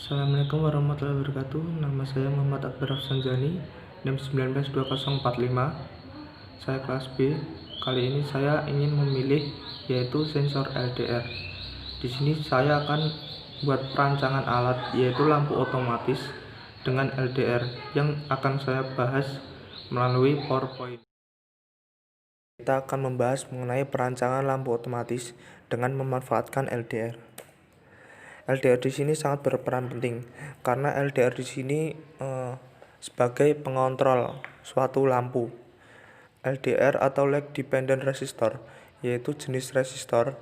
Assalamualaikum warahmatullahi wabarakatuh. Nama saya Muhammad Akbar Afsanjani, NIM 192045. Saya kelas B. Kali ini saya ingin memilih yaitu sensor LDR. Di sini saya akan buat perancangan alat yaitu lampu otomatis dengan LDR yang akan saya bahas melalui PowerPoint. Kita akan membahas mengenai perancangan lampu otomatis dengan memanfaatkan LDR. LDR di sini sangat berperan penting karena LDR di sini sebagai pengontrol suatu lampu. LDR atau lag dependent resistor yaitu jenis resistor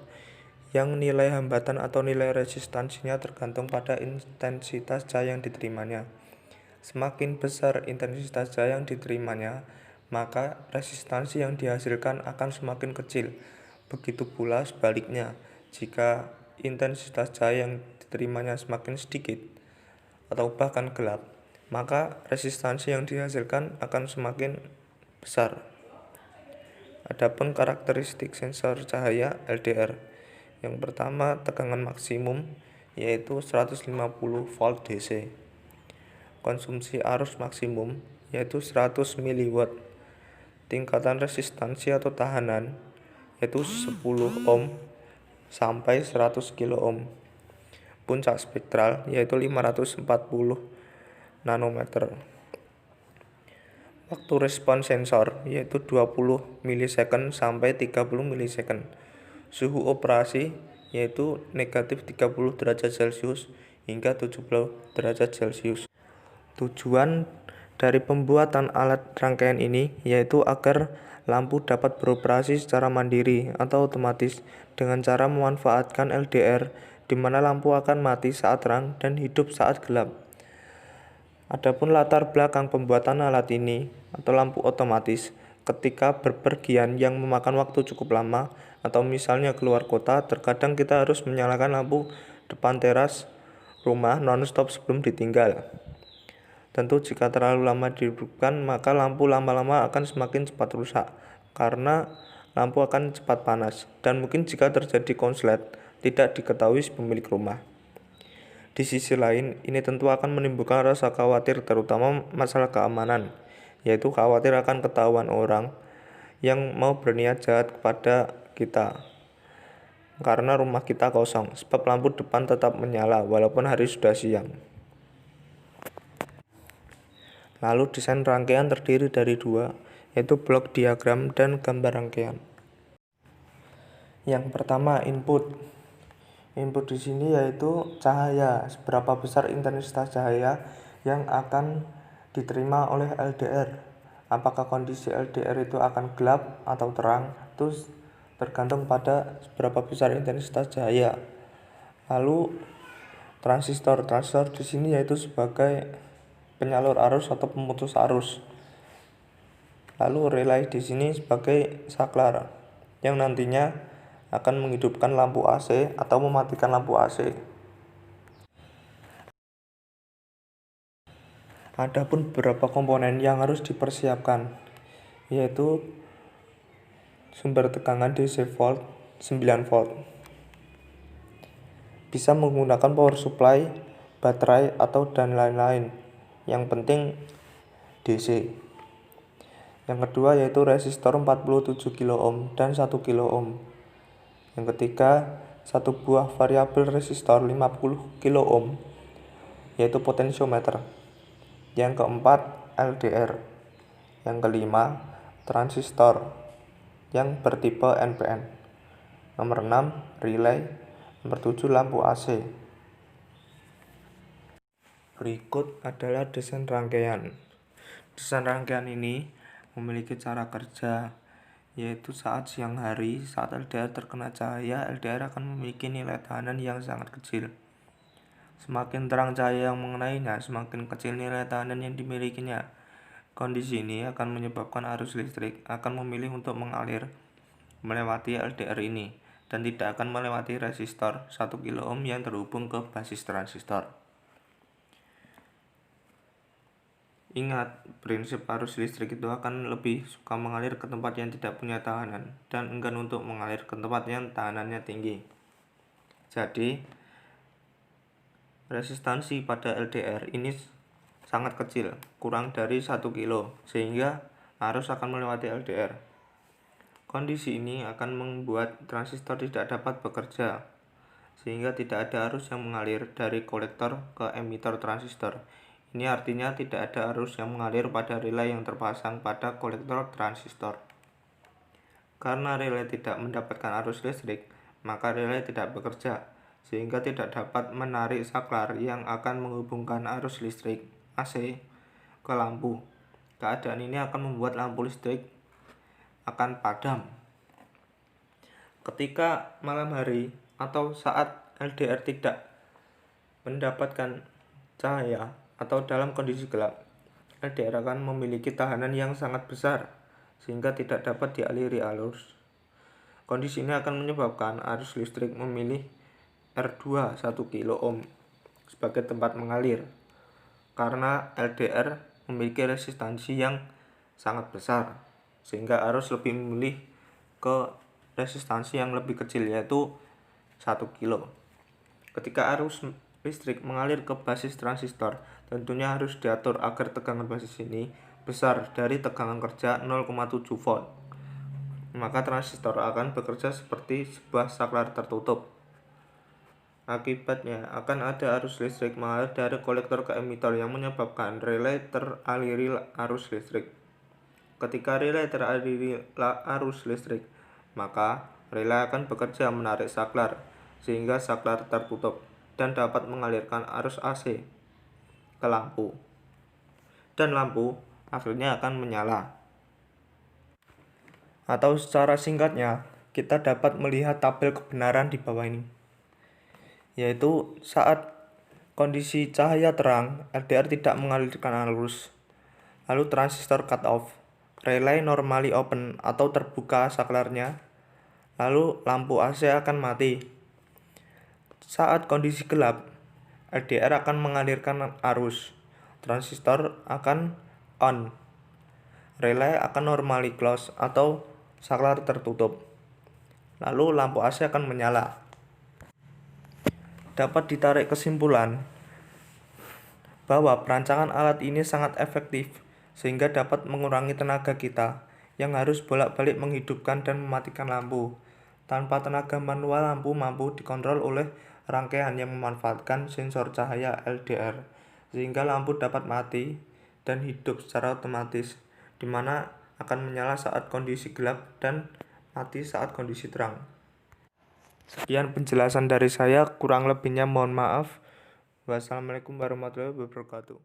yang nilai hambatan atau nilai resistansinya tergantung pada intensitas cahaya yang diterimanya. Semakin besar intensitas cahaya yang diterimanya, maka resistansi yang dihasilkan akan semakin kecil. Begitu pula sebaliknya, jika intensitas cahaya yang diterimanya semakin sedikit atau bahkan gelap, maka resistansi yang dihasilkan akan semakin besar. Adapun karakteristik sensor cahaya LDR, yang pertama tegangan maksimum yaitu 150 volt DC. Konsumsi arus maksimum yaitu 100 mW. Tingkatan resistansi atau tahanan yaitu 10 ohm sampai 100 kilo ohm. Puncak spektral yaitu 540 nanometer. Waktu respon sensor yaitu 20 milisecond sampai 30 milisecond. Suhu operasi yaitu negatif 30 derajat Celcius hingga 70 derajat Celcius. Tujuan dari pembuatan alat rangkaian ini yaitu agar lampu dapat beroperasi secara mandiri atau otomatis dengan cara memanfaatkan LDR, di mana lampu akan mati saat terang dan hidup saat gelap. Adapun latar belakang pembuatan alat ini atau lampu otomatis ketika berpergian yang memakan waktu cukup lama atau misalnya keluar kota, terkadang kita harus menyalakan lampu depan teras rumah non-stop sebelum ditinggal. Tentu jika terlalu lama dihidupkan, maka lampu lama-lama akan semakin cepat rusak karena lampu akan cepat panas dan mungkin jika terjadi konslet tidak diketahui pemilik rumah. Di sisi lain, ini tentu akan menimbulkan rasa khawatir terutama masalah keamanan, yaitu khawatir akan ketahuan orang yang mau berniat jahat kepada kita karena rumah kita kosong, sebab lampu depan tetap menyala walaupun hari sudah siang. Lalu desain rangkaian terdiri dari dua, yaitu blok diagram dan gambar rangkaian. Yang pertama, input. Input di sini yaitu cahaya, seberapa besar intensitas cahaya yang akan diterima oleh LDR. Apakah kondisi LDR itu akan gelap atau terang, itu tergantung pada seberapa besar intensitas cahaya. Lalu transistor di sini yaitu sebagai penyalur arus atau pemutus arus. Lalu relay di sini sebagai saklar yang nantinya akan menghidupkan lampu AC atau mematikan lampu AC. Adapun beberapa komponen yang harus dipersiapkan yaitu sumber tegangan DC volt 9 volt. Bisa menggunakan power supply, baterai atau dan lain-lain. Yang penting DC. Yang kedua yaitu resistor 47 kilo ohm dan 1 kilo ohm. Yang ketiga, satu buah variabel resistor 50 kilo ohm yaitu potensiometer. Yang keempat, LDR. Yang kelima, transistor yang bertipe NPN. Nomor 6, relay. Nomor 7, lampu AC. Berikut adalah desain rangkaian. Desain rangkaian ini memiliki cara kerja, yaitu saat siang hari, saat LDR terkena cahaya, LDR akan memiliki nilai tahanan yang sangat kecil. Semakin terang cahaya yang mengenainya, semakin kecil nilai tahanan yang dimilikinya. Kondisi ini akan menyebabkan arus listrik akan memilih untuk mengalir melewati LDR ini dan tidak akan melewati resistor 1 kilo ohm yang terhubung ke basis transistor. Ingat, prinsip arus listrik itu akan lebih suka mengalir ke tempat yang tidak punya tahanan dan enggan untuk mengalir ke tempat yang tahanannya tinggi. Jadi, Resistansi pada LDR ini sangat kecil, kurang dari 1 kilo, sehingga arus akan melewati LDR. Kondisi ini akan membuat transistor tidak dapat bekerja, sehingga tidak ada arus yang mengalir dari kolektor ke emitter transistor. Ini artinya tidak ada arus yang mengalir pada relay yang terpasang pada kolektor transistor. Karena relay tidak mendapatkan arus listrik, maka relay tidak bekerja, sehingga tidak dapat menarik saklar yang akan menghubungkan arus listrik AC ke lampu. Keadaan ini akan membuat lampu listrik akan padam. Ketika malam hari atau saat LDR tidak mendapatkan cahaya atau dalam kondisi gelap, LDR akan memiliki tahanan yang sangat besar sehingga tidak dapat dialiri arus. Kondisi ini akan menyebabkan arus listrik memilih R2 1 kilo ohm sebagai tempat mengalir karena LDR memiliki resistansi yang sangat besar, sehingga arus lebih memilih ke resistansi yang lebih kecil, yaitu 1 kilo. Ketika arus listrik mengalir ke basis transistor, tentunya harus diatur agar tegangan basis ini besar dari tegangan kerja 0,7 volt. Maka transistor akan bekerja seperti sebuah saklar tertutup. Akibatnya akan ada arus listrik mengalir dari kolektor ke emitter yang menyebabkan relay teraliri arus listrik. Ketika relay teraliri arus listrik, maka relay akan bekerja menarik saklar sehingga saklar tertutup dan dapat mengalirkan arus AC ke lampu. Dan lampu akhirnya akan menyala. Atau secara singkatnya, kita dapat melihat tabel kebenaran di bawah ini, yaitu saat kondisi cahaya terang, LDR tidak mengalirkan arus, lalu transistor cut off, relay normally open atau terbuka saklarnya, lalu lampu AC akan mati. Saat kondisi gelap, LDR akan mengalirkan arus, transistor akan on, relay akan normally close atau saklar tertutup, lalu lampu AC akan menyala. Dapat ditarik kesimpulan bahwa perancangan alat ini sangat efektif sehingga dapat mengurangi tenaga kita yang harus bolak-balik menghidupkan dan mematikan lampu. Tanpa tenaga manual, lampu mampu dikontrol oleh rangkaian yang memanfaatkan sensor cahaya LDR, sehingga lampu dapat mati dan hidup secara otomatis, di mana akan menyala saat kondisi gelap dan mati saat kondisi terang. Sekian penjelasan dari saya, kurang lebihnya mohon maaf. Wassalamualaikum warahmatullahi wabarakatuh.